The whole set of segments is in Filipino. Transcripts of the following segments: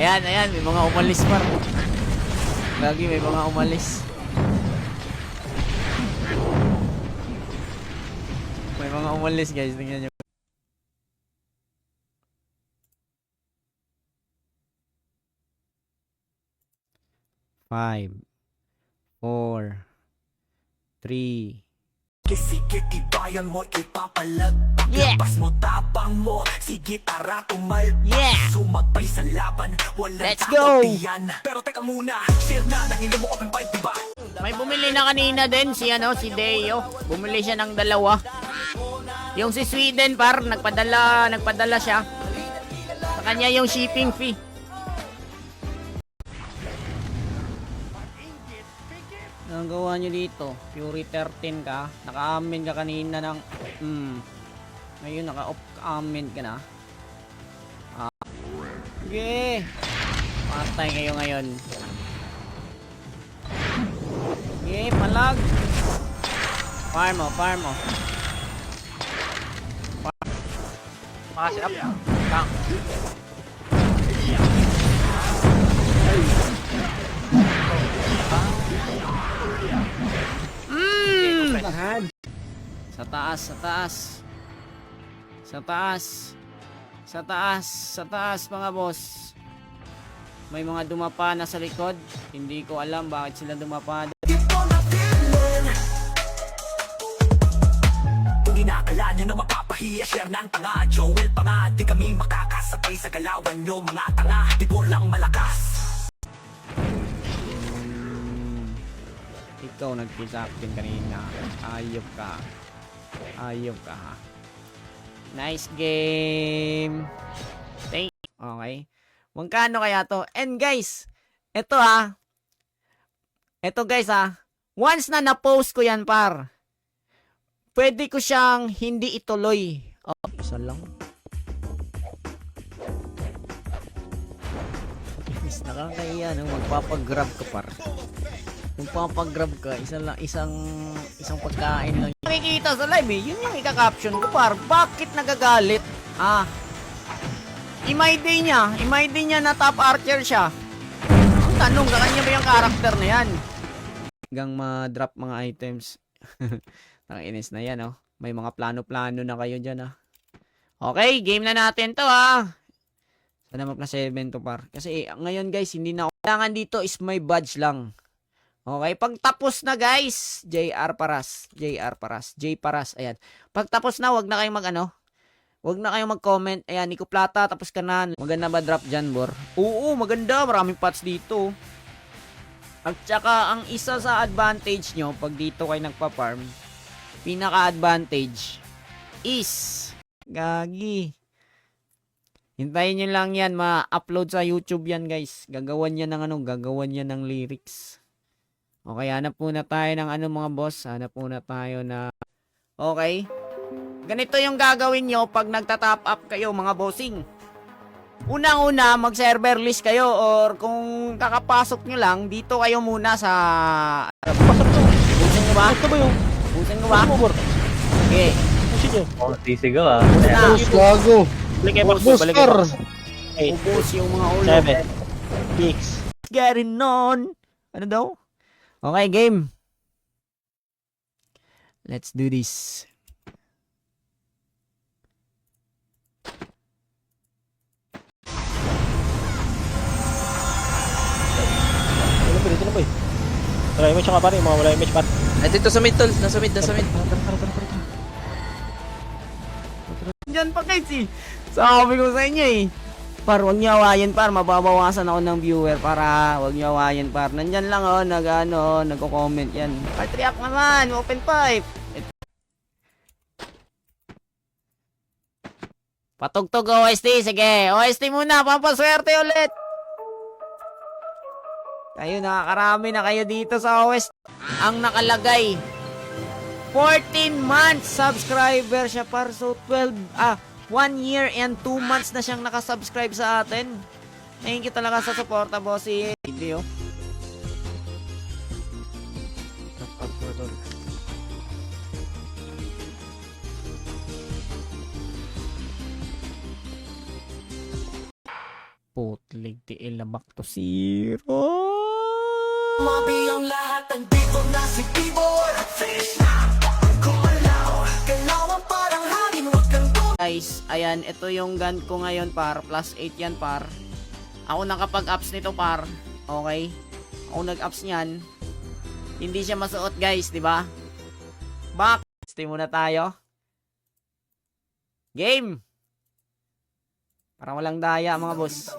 Ayan, ayan, may mga umalis par. Lagi may mga umalis. May mga umalis guys, tingnan nyo. Five, 4, 3. Sige, tibayan mo, ipapalag. Paglabas mo, tapang mo. Sige, tara, tumalpas. Sumabay sa laban, walang Let's go! yan. Pero teka muna, share na, nangilo mo open fight, diba? May bumili na kanina din si si Deo. Bumili siya ng dalawa. Yung si Sweden par, nagpadala siya. Sa kanya yung shipping fee. Ang gawa nyo dito, Fury 13 ka, naka-amen ka kanina ng ngayon naka-off-amen ka na. Okay. Patay kayo ngayon. Okay, palag. Farm mo. Makasi up. Bang. Sa taas mga boss. May mga dumapa na sa likod. Hindi ko alam bakit sila dumapa. Dito na feeling. Kung inakala nyo na mapapahiya, share ng tanga. Joel pa nga, di kami makakasabay sa galawan nyo mga tanga. Di po lang malakas. Ikaw nagpisakin kanina. Ayop ka ha. Nice game. Thank you. Okay. Magkano kaya to? And guys, ito guys once na na-post ko yan par, pwede ko siyang hindi ituloy. Oh, isa lang. Nakakaiya no, magpapagrab ka par. Kung papagrab ka, isang pagkain lang. Nakikita sa live yun yung ika-caption ko par. Bakit nagagalit? Imay-day niya na top archer siya. Ang tanong, sa kanya ba yung character na yan? Hanggang ma-drop mga items. Nakainis na yan May mga plano-plano na kayo dyan Okay, game na natin to Sana ma+7 to par. Kasi ngayon guys, hindi na kailangan dito is may badge lang. Okay, pag tapos na guys, J Paras, ayan. Pag tapos na, wag na kayong mag-comment. Ayan, Nico Plata, tapos ka na. Maganda ba drop dyan, Bor? Oo, maganda. Maraming pots dito. At saka, ang isa sa advantage nyo, pag dito kayo nagpa-farm, pinaka-advantage is, gagi. Hintayin nyo lang yan, ma-upload sa YouTube yan, guys. Gagawan yan ng lyrics. Okay, hanap muna tayo ng mga boss. Hanap muna tayo na... Okay. Ganito yung gagawin nyo pag nagta-top up kayo, mga bossing. Unang-una, mag-server list kayo or kung kakapasok nyo lang, dito kayo muna sa... Pasok to. Busin nyo ba? Ito ba yung? Busin nyo ba? Okay. Pusin nyo. Oh, sisigaw ah. Busin na. Boss, gago. Balik kayo, boss. Balik kayo. Booster. 8, Ubus yung mga ulo. 7, 6. Getting on. Ano daw? Okay, game. Let's do this. Dito na boy. Wala image nga pare, wala image pat. Ay, dito sa mid, tol. Nasa mid. Diyan pa guys Sabi ko sa inyo Par, huwag niyo awayin par, mababawasan ako ng viewer para huwag niyo awayin par. Nandyan lang nagko-comment yan. Part react naman, open pipe. Patugtog OST, sige. OST muna, pampaswerte ulit. Kayo, nakakarami na kayo dito sa OST. Ang nakalagay, 14 months subscriber siya par. So 1 year and 2 months na siyang nakasubscribe sa atin. Thank you talaga sa suporta, bossy. Video. Putlig tiil na back to zero. Mabi ang lahat ng dito na si Tibor. Finish na ang kumalaw. Kalawan parang hangin, huwag kang Guys, ayan, ito yung gun ko ngayon par. Plus 8 yan par. Ako nakapag-ups nito par. Okay? Ako nag-ups niyan. Hindi siya masuot guys, di ba? Back! Stay muna tayo. Game! Parang walang daya mga boss.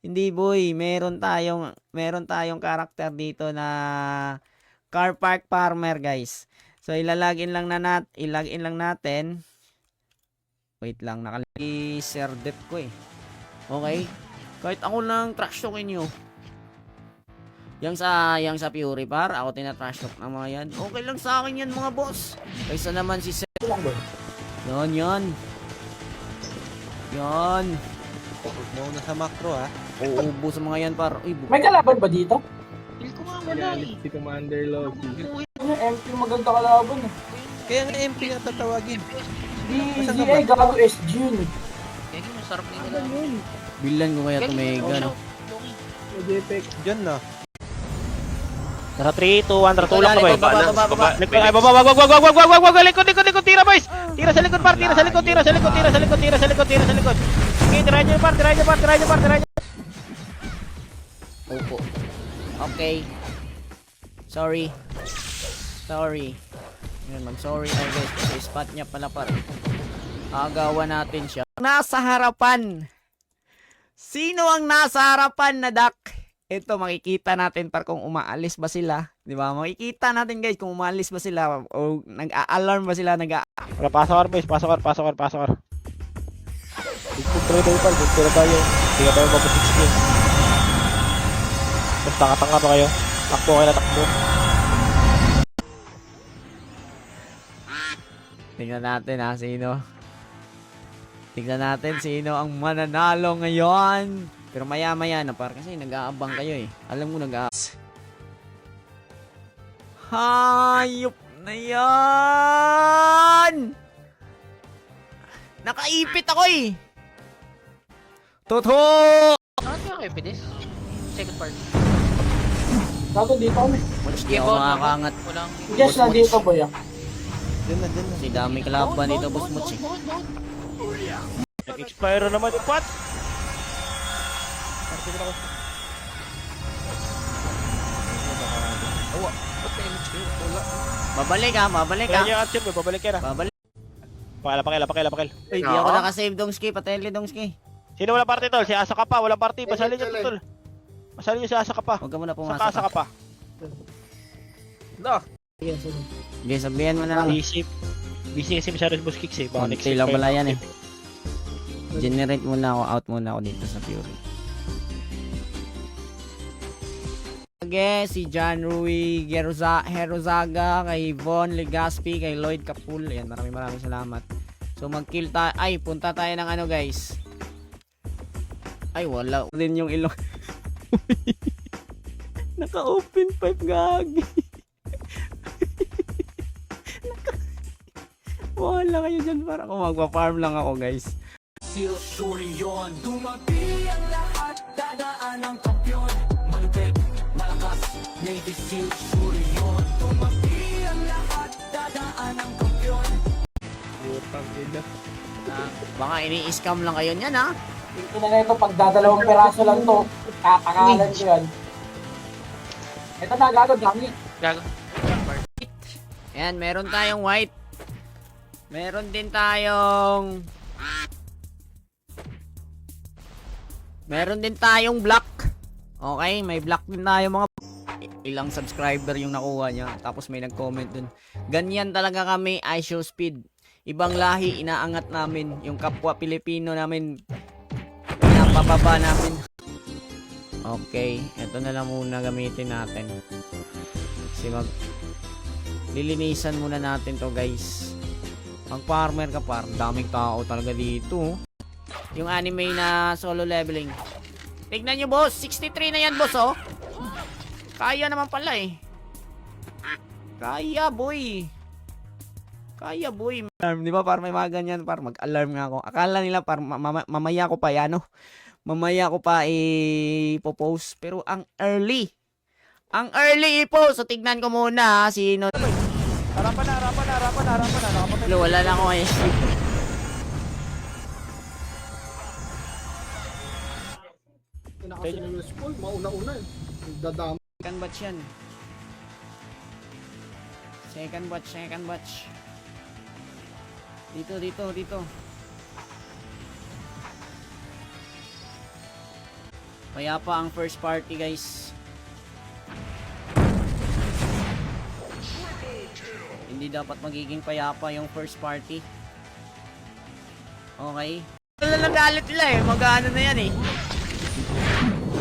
Hindi boy, meron tayong karakter dito na car park farmer guys. So ilalagin lang natin. Wait lang, nakalagay sir dep ko eh. Okay? Kahit ako lang trash talkin nyo. Yang sa Fury par, ako tina-trash talk ng mga yan. Okay lang sa akin yan mga boss. Kaysa naman si sir. Yan. Mauna sa macro ha. Uubo sa mga yan par. Uy, May kalaban ba dito? Feel ko nga wala eh. Si Commander Loki. Ano, MP maganda kalaban eh. Kaya nga MP nga tatawagin. DZA, gago SG yun eh. Kaya masarap din nila. Bilan ko kaya tumega no. JPEG dyan na. Nasa 3, 2, 1, tara tulak ka boy. Baba. Likod, ay baba, wag, likod, tira boys. Tira sa likod par, tira sa likod. Okay, tira nyo par. Opo. Okay. Sorry. Yun, mag-sorry tayo guys. Kasi spot niya pala par. Agawan natin siya. Nasa harapan. Sino ang nasa harapan na duck? Ito, makikita natin par kung umaalis ba sila. Di ba? Makikita natin guys kung umaalis ba sila o nag-a-alarm ba sila. Wala, pasok ka boys, pasok ka. Dito tayo. Hindi ka tayo mapatiksin. Mas tanga-tanga pa kayo. Takbo kayo na takbo. Tingnan natin ha, sino ang mananalo ngayon. Pero maya-maya na par kasi nag-aabang kayo eh. Alam mo Hayop na yan! Nakaipit ako eh! Totoo! Bakit kaya kayo pides? Second part. Gago dito kami. Hindi ako makakangat. Walang... Just na dito boy ah. Dyan na. Si dami kalaban dito, boss Much eh. Nag-expire naman yung pot. Babalik ha. Kaya yung action mo, babalik ka na. Babalik. Pakil. Ay, di ako nakasave Dongski. Pateli Dongski. Sino wala party tol? Si Asa ka pa, walang party. Basalin nyo tol. Basalin nyo si Asa ka pa. Huwag ka muna Sa pumasok. Asa ka pa. Sige, sabihan mo na lang. Busy kasi masyado si Boss Kicks eh. Baka next Konti lang expire pala na. yan eh. Generate muna ako, out muna ako dito sa Fury. Okay, si John Rui Herozaga, kay Von Legaspi, kay Lloyd Capul. Ayan, maraming salamat. So mag-kill tayo. Ay, punta tayo ng ano guys. Ay, wala din yung ilong. Naka-open pipe gagi. Wala kayo dyan para ako magpa-farm lang ako guys. Seal Shuri yun. Tumabi ang lahat, dadaan ang kampyon. Malupit, malakas, Navy Seal Shuri yun. Tumabi ang lahat, dadaan ang kampyon. Baka ini-scam lang kayo niyan ha. Tingnan na ito, pag dadalawang peraso lang to, kakakalan ko yan. Ito na, gago, dami. Gago. Ayan, meron tayong white. Meron din tayong black. Okay, may black din tayo mga ilang subscriber yung nakuha niya. Tapos may nag-comment dun. Ganyan talaga kami, iShow Speed. Ibang lahi, inaangat namin. Yung kapwa Pilipino namin, pinapababa namin. Okay, ito na lang muna gamitin natin. Kasi lilinisan muna natin to guys. Mag-farmer ka par, daming tao talaga dito. Yung anime na solo leveling. Tignan nyo boss, 63 na yan boss oh. Kaya naman pala eh. Kaya boy. Kaya boy. Alarm, di ba? Para may mga ganyan, para mag-alarm nga ako. Akala nila para mamaya ko pa yan, no? Mamaya ko pa i-post. Pero ang early. Ang early i-post. So tignan ko muna ha, sino. Harapan na. Nakapatay. Wala na ako eh. Kasi ng school, mauna-una eh. Dadami. Second batch yan. Second batch. Dito. Payapa ang first party, guys. Hindi dapat magiging payapa yung first party. Okay. Wala lang galit nila eh. Mag-ano na yan eh.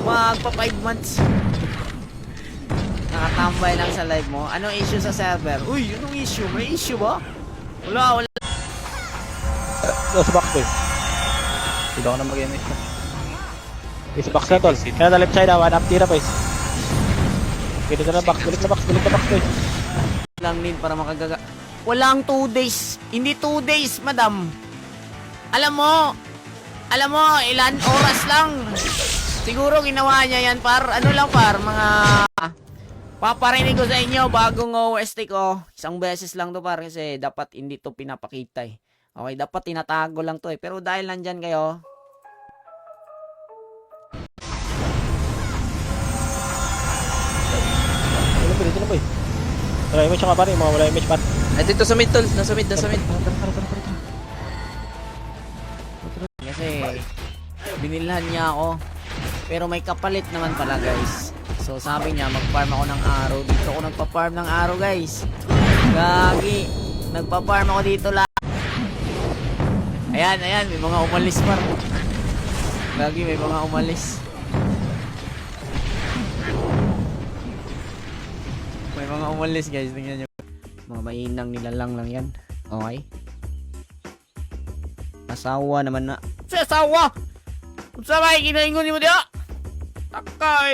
Magpa 5 months. Nakatambay lang sa live mo. Anong issue sa server? Uy, anong issue? May issue ba? Wala. Sa box boy. Hindi ako na mag-MS na. Is box na tol. Kaya na left side ha. 1 up tira boys. Balik na box boy. Lang din para makagaga. Walang 2 days. Hindi 2 days, madam. Alam mo, ilan oras lang. Siguro ginawa niya yan mga paparinig ko sa inyo bagong OST ko. Isang beses lang to kasi dapat hindi to pinapakita eh. Okay, dapat tinatago lang to eh. Pero dahil nandyan kayo, Dito na boy. Wala image ka pare, mga wala image par. Ay, dito sa mid tol. Nasa mid. kasi binilhan niya ako. Pero may kapalit naman pala guys. So sabi niya mag-farm ako ng araw. Dito ako nagpa-farm ng araw guys. Gagi. Nagpa-farm ako dito lang. Ayan. May mga umalis par. Gagi, may mga umalis. May mga umalis guys. Tingnan nyo. Mga mainang nilalang lang yan. Okay. Asawa naman na. Asawa! Sa may kinaingon mo diya?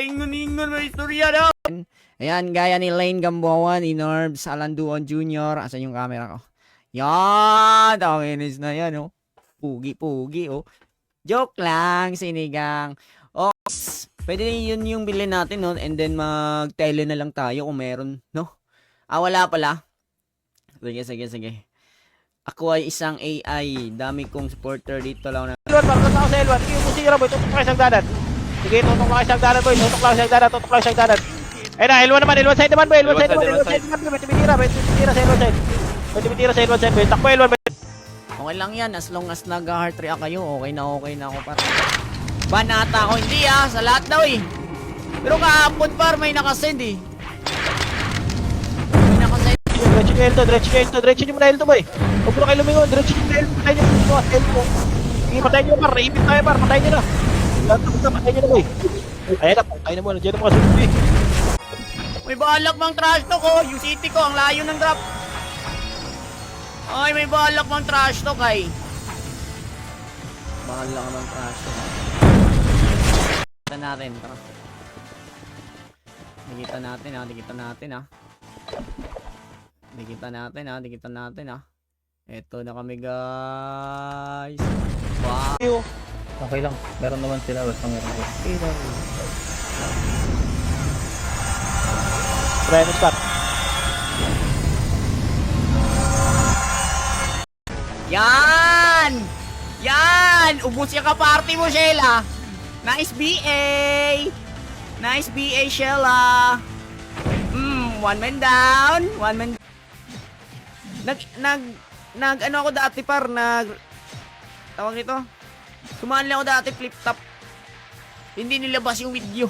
Ingon may istorya daw. Ayan, gaya ni Lane Gamboa, ni Norbs Alanduon Jr. Asan yung camera ko? Yan! Tawinis na yan, oh. Pugi, oh. Joke lang, sinigang. Oh, pwede yun yung bilhin natin, no? And then mag-tele na lang tayo kung meron, no? Wala pala. Sige. Ako ay isang AI. Dami kong supporter dito lang na. L1, parang ako sa L1. Sige, musira boy. Tutok lang isang danan. Sige, tutok lang isang danan boy. Tutok lang isang danan. Ayun na, L1 naman. L1 side naman boy. L1 side naman. May tumitira sa L1 side. May tumitira sa L1 side boy. Takbo L1 boy. Okay lang yan. As long as nag-heart react kayo, okay na ako para. Banata ako. Hindi sa lahat daw eh. Pero kahapon par, may nakasend eh. Diretso nyo muna L2 boy. Huwag mo na kayo lumingon. Diretso nyo muna L2. Patayin nyo par. Iipit tayo par. Patayin nyo na. Patayin nyo na boy. Ayan na. Patayin na mo. Nandiyan na mga sulit eh. May balak mang trash talk ko. Yung city ko, ang layo ng drop. Ay, may balak mang trash talk ay. Balak mang trash talk. Kita natin. Tara. Dikita natin ha. Eto na kami guys. Wow. Okay lang. Meron naman sila. Basta meron ko. Try na start. Yan! Ubus yung ka-party mo, Sheila. Nice BA, Sheila. One man down. Ano ako dati par, tawag nito. Sumali ako dati flip top. Hindi nilabas yung video.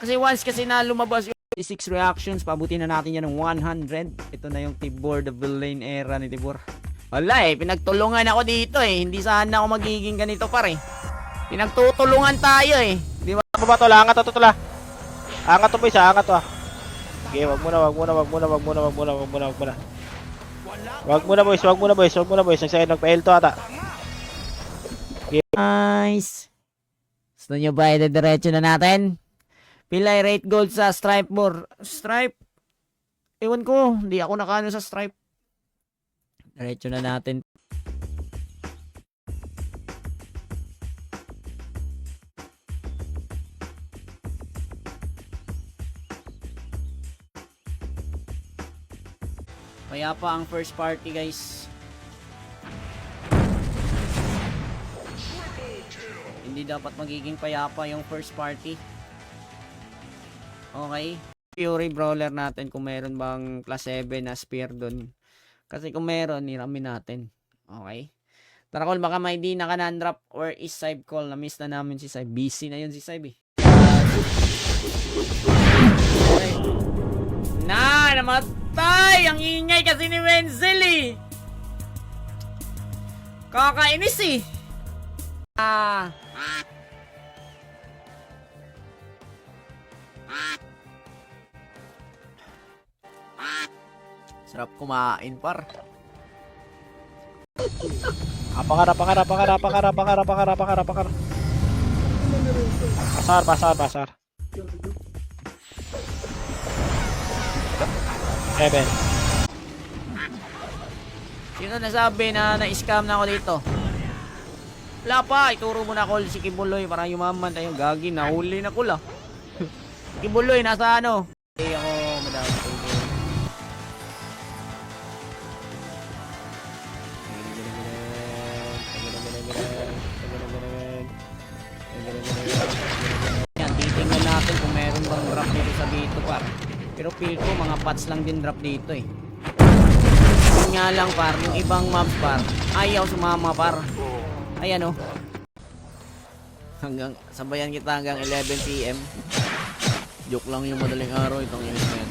Kasi once na lumabas yung 6 reactions, pabutin na natin yan ng 100. Ito na yung Tibor, the villain era ni Tibor. Wala pinagtulungan ako dito Hindi sana ako magiging ganito par Pinagtutulungan tayo Di ba? Ano ba to? Angat to tula. Angat to boy, angat to Okay, wag muna. Wag muna boys. Nagsayad nagpa-L2 ata. Nice. Gusto nyo ba diretso na natin? Pilay rate gold sa Stripe more. Stripe? Ewan ko. Hindi ako nakano sa Stripe. Diretso na natin. Kaya pa ang first party, guys. Hindi dapat magiging payapa yung first party. Okay. Fury Brawler natin kung meron bang class 7 na spear dun. Kasi kung meron, niramin natin. Okay. Tara call, baka may di naka-non-drop or is Saib call. Na-miss na namin si Saib. Busy na yun si Saib eh. Okay. Namatay! Ang ingay kasi ni Wenzel eh. Kakainis eh. Sarap kumain, par. Apakar. Pasar. Heaven. Sino nasabi na na-scam na ako dito? Wala pa, ituro mo na call si Kibuloy para yumaman tayo. Gagi, nahuli na call ah. Kibuloy, nasa ano? Okay, ako, madami ko. Yan, titingnan natin kung meron bang drop dito sa dito par. Pero feel ko mga pots lang din drop dito eh. Yun nga lang par, yung ibang mobs par, ayaw sumama par. Ayan oh. Hanggang, sabayan kita hanggang 11 PM. Joke lang yung madaling araw, itong inis na yan.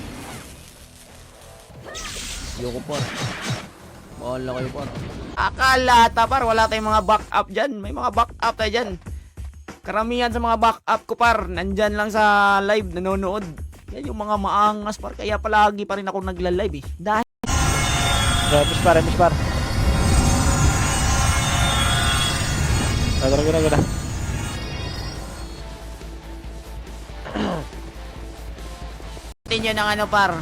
Yoko par. Bahala kayo par. Akala par, wala tayong mga backup dyan. May mga backup tayo dyan. Karamihan sa mga backup ko par, nandyan lang sa live, nanonood. Yan yung mga maangas par, kaya palagi pa rin ako nagla-live eh. Dahil Miss par. Guna. yun ang ano par.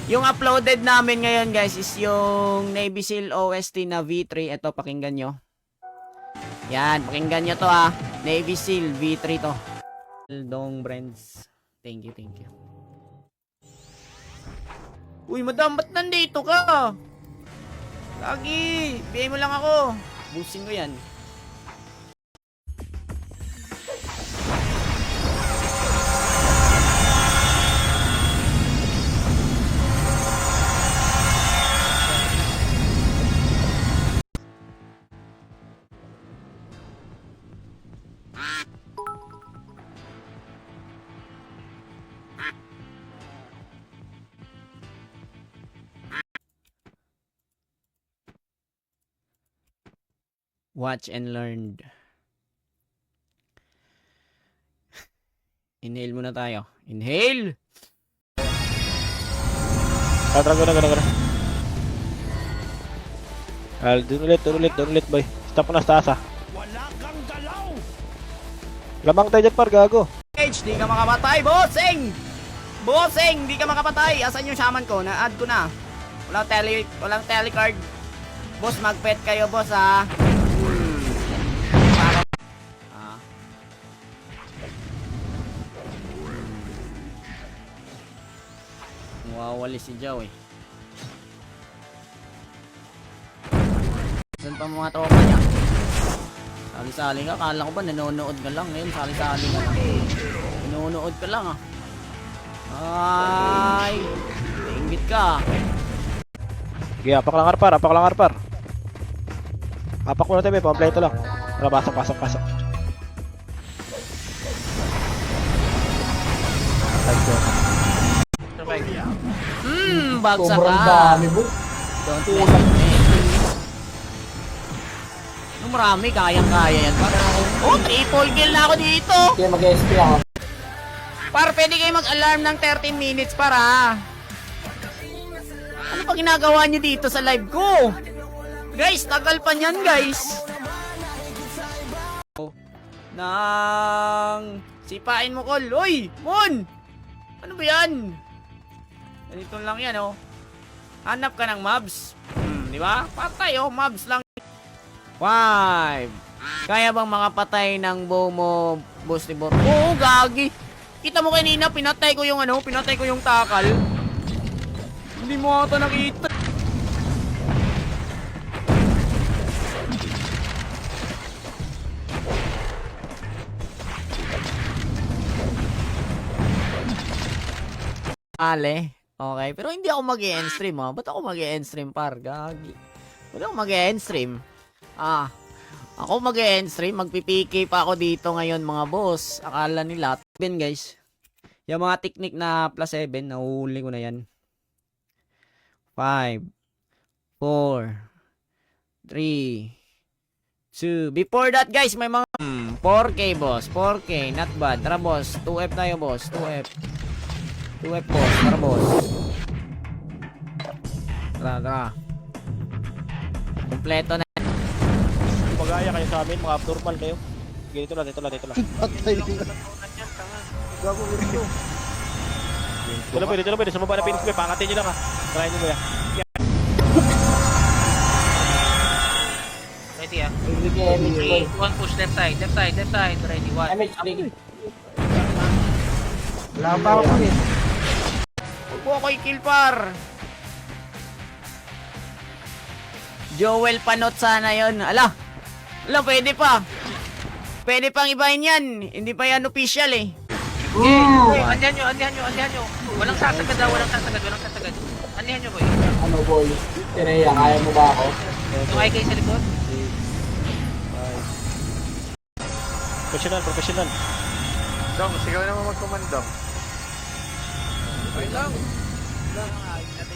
Yung uploaded namin ngayon guys is yung Navy Seal OST na V3. Ito, pakinggan nyo. Yan, pakinggan nyo to ah. Navy Seal V3 to. Dong Brands. Thank you. Uy, madam, ba't nandito ka? Lagi, bigay mo lang ako. Busin ko yan. Watch and learn. Inhale muna tayo. Inhale! Guna. Doon ulit, boy. Stop mo na sa taas, ah. Lamang tayo dyan, par, gago. H, di ka makapatay, bossing! Bossing, di ka makapatay. Asan yung shaman ko? Na-add ko na. Walang telecard. Boss, mag-pet kayo, boss, ha? Mawawali si Jow eh. Saan pa mga tropa niya? Sali-sali ka, kala ko ba nanonood ka lang. Ngayon sali-sali ka lang. Nanonood ka lang ah. Ay, nainggit ka. Sige, apak lang arpar. Apak muna tayo, pang-play ito lang. Tara, pasok. Bagsak Sobrang ka. dami, boy. Don't let me. Nung marami, kayang-kaya yan. Oh, triple kill na ako dito. Kaya mag-SP ako. Par, pwede kayo mag-alarm ng 13 minutes para. Ano pa ginagawa nyo dito sa live ko? Guys, tagal pa niyan, guys. Nang sipain mo, Kol. Uy, Mon! Ano ba yan? Ganito lang yan, oh. Hanap ka ng mobs. di ba? Patay, oh, mobs lang. 5. Kaya bang makapatay ng bow mo, boss ni Bor? Oo, gagi. Kita mo kanina, pinatay ko yung takal. Hindi mo ata nakita. Ale. Okay, pero hindi ako mag-e-end stream, ha? Ba't ako mag-e-end stream, par? Gagi. Ba't ako mag-e-end stream? Ako mag-e-end stream, magpipiki pa ako dito ngayon, mga boss. Akala nila, 7 guys. Yung mga technique na plus 7, nahuli ko na yan. 5, 4, 3, 2. Before that, guys, may mga 4K, boss. 4K, not bad. Tara, boss. 2F tayo, boss. 2F. 2F, boss. Tara, boss. Tara. Kompleto na. Magaya kayo sa amin, mga abnormal kayo. Sige, dito lang. Dito lang pwede. Sa baba na Phoenix Bay, pangatin nyo lang ha. Try nyo ba yan? Ready ah. MH, 1 push left side. Ready, 1. MH, ready. Wala pa ako eh. Huwag mo ako i-kill, par. Joel Panot sana yon. Ala, pwede pa. Pwede pang ibahin yan. Hindi pa yan official eh. Andihan nyo. Walang sasagad. Andihan nyo, boy. Ano, boy? Tineya, kaya mo ba ako? Yung IK sa likod. Professional. Dong, sigaw naman magkomandong.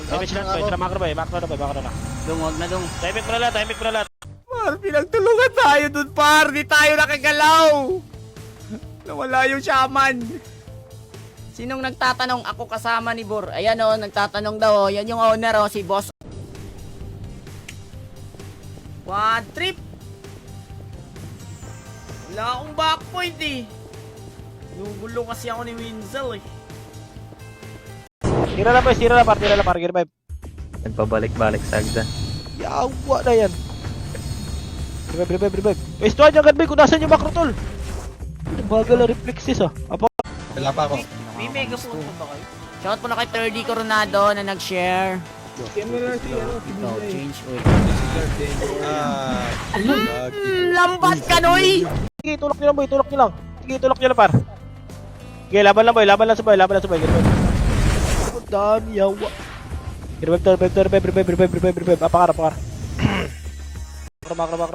Damage lang, boy. Tara, macro na. Dung, wag na dung. Timing mo na lahat. Par, pinagtulungan tayo dun, par. Di tayo nakagalaw. Nawala yung shaman. Sinong nagtatanong? Ako kasama ni Bor. Ayan o, nagtatanong daw. Yan yung owner o, si boss. One trip. Wala akong backpoint eh. Nugulo kasi ako ni Winzel eh. Tira lang, par. Gear 5. Nagpabalik-balik sa agdan. Yawa na yan. Revive. Estuan yung gunbay kung nasan yung macro tol. Bagal na reflexes ah. Apa? Wala pa ako. May mega phone pa ba kayo? Shoutout po na kay 3D Coronado na nag-share. Ito, change oil. Lambat ka, Noy! Sige, tulak nyo lang boy, tulak nyo lang par. Sige, laban lang sa boy. Ang dami, yawa. Revive. Apakar.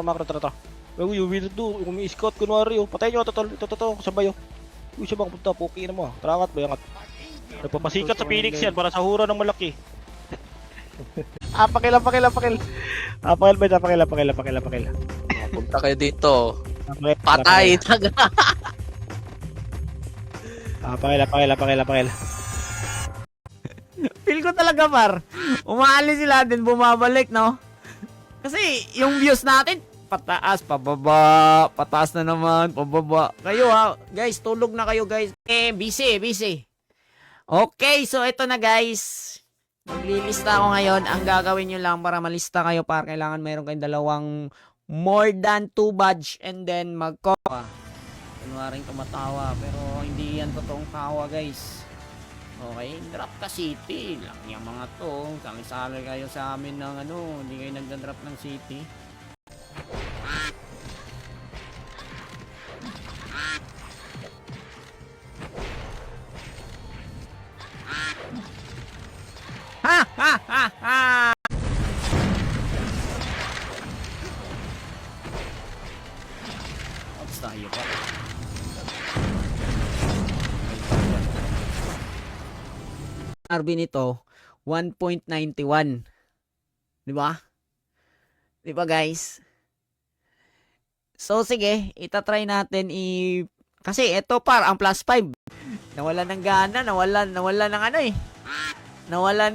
Macro, tara. Uy, weirdo, umi-scout kunwari oh. Patayin nyo, ito, sabay oh. Uy, siya bang punta, puki na mo ah. Tara, bayangat. Nagpapasikat sa Phoenix yan para sa hura ng malaki. Pakil. Punta kayo dito. Patay. Taga. Pakil. Feel ko talaga, par. Umaalis sila din, bumabalik, no? Kasi yung views natin, pataas, pababa, pataas na naman, pababa. Kayo ha, guys, tulog na kayo guys. Busy. Okay, so ito na guys. Maglilista ako ngayon. Ang gagawin nyo lang para malista kayo, par, kailangan mayroon kayong dalawang more than 2 badge and then mag-copa. Kunwaring tumatawa, pero hindi yan totoong tawa guys. Okay, drop ka city lang yung mga to. Sali-sali kayo sa amin ng hindi kayo nagda-drop ng city. Ha! Ops tayo pa. RB nito 1.91. 'Di ba? 'Di ba guys? So sige, itatry natin kasi ito par ang plus 5. Nawala ng gana, nawala ng Nawala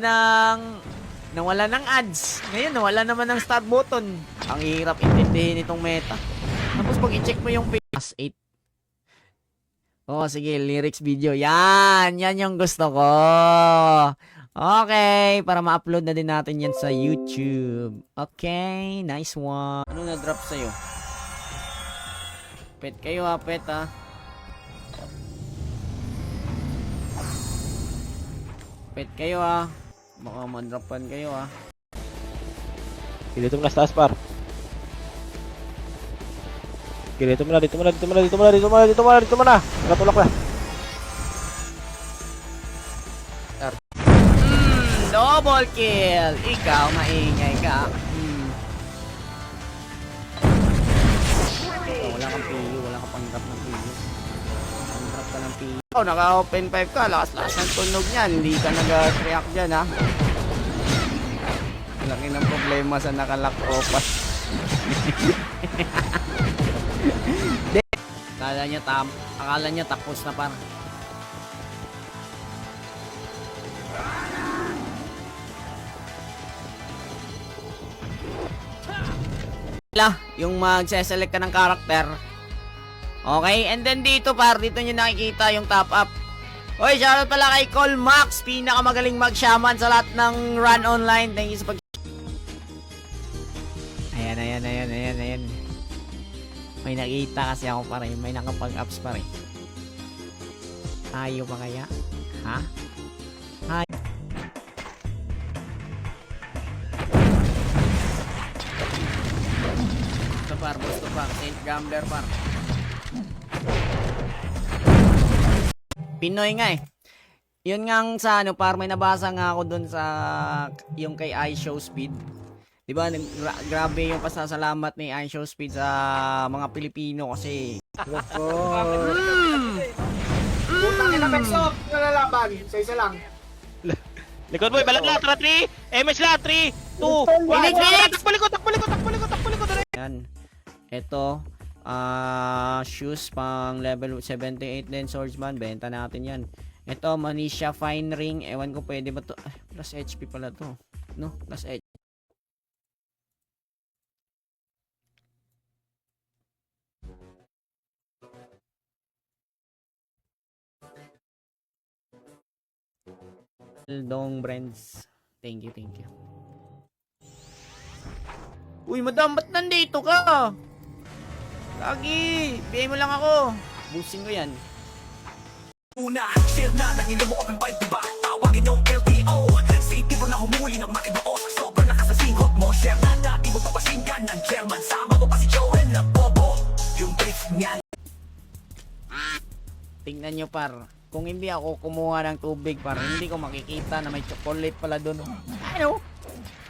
ng ads. Ngayon nawala naman ng start button. Ang hirap intindihin itong meta. Tapos pag i-check mo yung plus 8. Oh, sige, lyrics video. Yan yung gusto ko. Okay, para ma-upload na din natin yan sa YouTube. Okay, nice one. Ano na-drop sa'yo? Pet kayo ha, pet ha. Pet kayo ha. Baka ma-dropan kayo ha. Dito mo na sa taas, par. Dito mo na. Nakatulak na. Double kill! Ikaw, maingay ka. Wala kang PU, wala kang pang-drop ng PU. Pang-drop ka ng PU. Oh, naka-open 5 ka, lakas-lakas ng tunog niyan. Hindi ka nag-react dyan, ha? Laki ng problema sa nakalock opas. Akala niya tapos na para. Yung magse-select ka ng character. Okay, and then dito dito nyo nakikita yung top up. Hoy, shoutout pala kay Colmax, pinakamagaling mag-shaman sa lahat ng run online. Thank you sa pag... Ayan. May nakita kasi ako pa rin, may nakapag-ups pa rin. Tayo pa kaya? Ha? Gusto par, Saint Gambler par. Pinoy nga eh. Yun nga sa ano par, may nabasa nga ako dun sa yung kay iShowSpeed. Diba, grabe yung pasasalamat ni iShowSpeed sa mga Pilipino kasi. Putang ina, Pexop! Nalalaban. Sa isa lang. Likod boy, balag lang, 3, MS lang, 3, 2, 1. Takbo likod. Yan. Ito, shoes pang level 78 din, swordsman, benta natin yan. Ito, Manisha Fine Ring, ewan ko pwede ba to, plus HP pala to, no, plus HP. Dong Brands, thank you. Uy, madam, ba't nandito ka? Lagi, bigay mo lang ako. Boosting ko yan. Una, share na ng inyong open fight, diba? Tawagin yung LTO. City mo na humuli ng makibaos. Sobrang lakas sa singot mo. Share na natin mo papasinggan ng chairman. Sama mo pa si Joel na bobo. Yung brief niya. Tingnan nyo par, kung hindi ako kumuha ng tubig par, hindi ko makikita na may chocolate pala doon. Ano?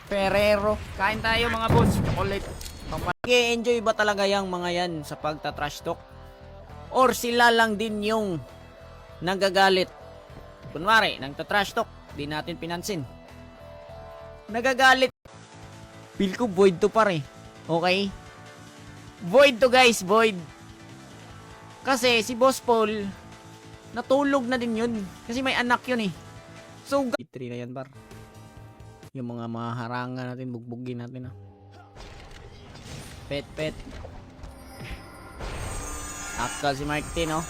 Ferrero. Kain tayo mga boss, chocolate. Enjoy ba talaga yung mga yan sa pagta-trash talk? Or sila lang din yung nagagalit? Kunwari, nagta-trash talk, di natin pinansin. Nagagalit. Feel ko void to pare. Okay? Void to guys, void. Kasi si Boss Paul, natulog na din yun. Kasi may anak yun eh. So, 3 na yan par. Yung mga maharangan natin, bugbugin natin ah. Pet. Akal si Martin oh.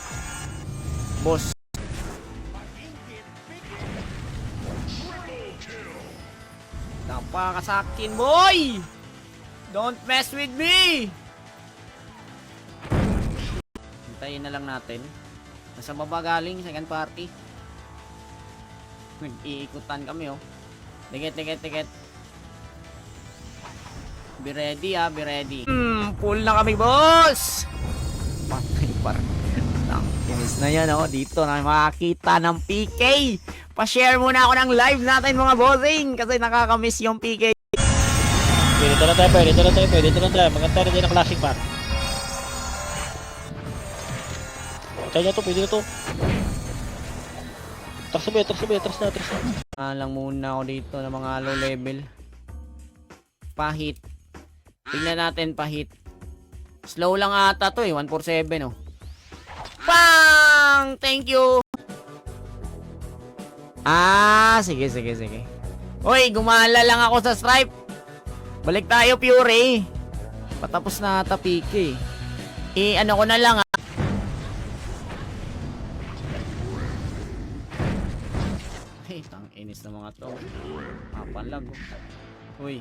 Boss. Tapa ka sa akin, boy! Don't mess with me! Hintayin na lang natin. Nasa baba galing, second party. Nag-iikutan kami oh. Tiket. Be ready be ready. Full na kami, boss! Patay par. Kinis na yan oh. Dito na makakita ng PK. Pa-share muna ako ng live natin mga bossing. Kasi nakakamiss yung PK. Dito na tayo. Maganda rin ang classic par. Kaya nyo to, pwede na to. Tras na. Lang muna ako dito ng mga low level. Pahit. Tingnan natin pahit. Slow lang ata to eh. 147 oh. Pang! Thank you! Sige. Uy, gumala lang ako sa stripe. Balik tayo, Fury. Patapos na ata PK. Ano ko na lang Tang inis sa mga to. Mapalag. Uy.